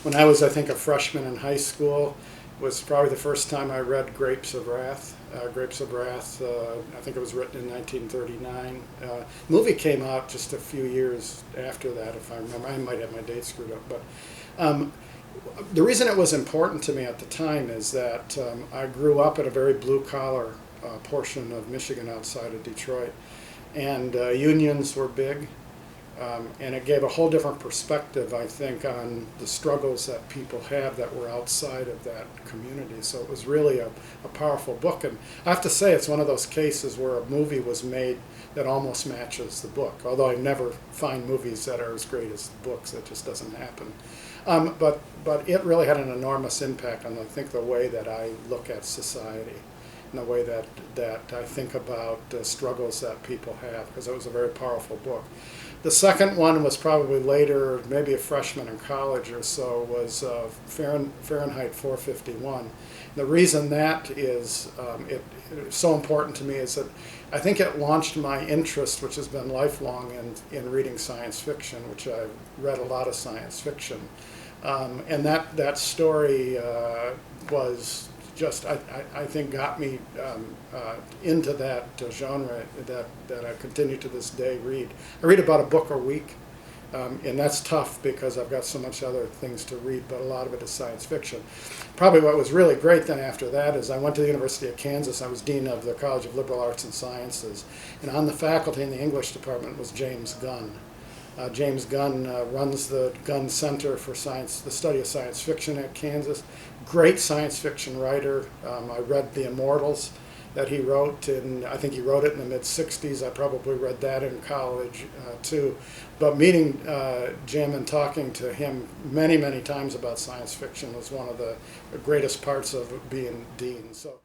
when I was, I think, a freshman in high school, was probably the first time I read Grapes of Wrath. Grapes of Wrath, I think it was written in 1939. The movie came out just a few years after that, if I remember. I might have my dates screwed up, but the reason it was important to me at the time is that I grew up in a very blue-collar portion of Michigan outside of Detroit, and unions were big. And it gave a whole different perspective, I think, on the struggles that people have that were outside of that community. So it was really a powerful book. And I have to say, it's one of those cases where a movie was made that almost matches the book. Although I never find movies that are as great as the books. That just doesn't happen. But it really had an enormous impact on, I think, the way that I look at society and the way that I think about the struggles that people have, because it was a very powerful book. The second one was probably later, maybe a freshman in college or so, was Fahrenheit 451. The reason that is it's so important to me is that I think it launched my interest, which has been lifelong, in reading science fiction, which I've read a lot of science fiction. And that story was just, I think, got me into that genre that I continue to this day read. I read about a book a week, and that's tough because I've got so much other things to read, but a lot of it is science fiction. Probably what was really great then after that is I went to the University of Kansas. I was dean of the College of Liberal Arts and Sciences, and on the faculty in the English department was James Gunn. James Gunn runs the Gunn Center for Science, the study of science fiction at Kansas. Great science fiction writer. I read The Immortals that he wrote, and I think he wrote it in the mid-'60s. I probably read that in college too. But meeting Jim and talking to him many, many times about science fiction was one of the greatest parts of being dean. So.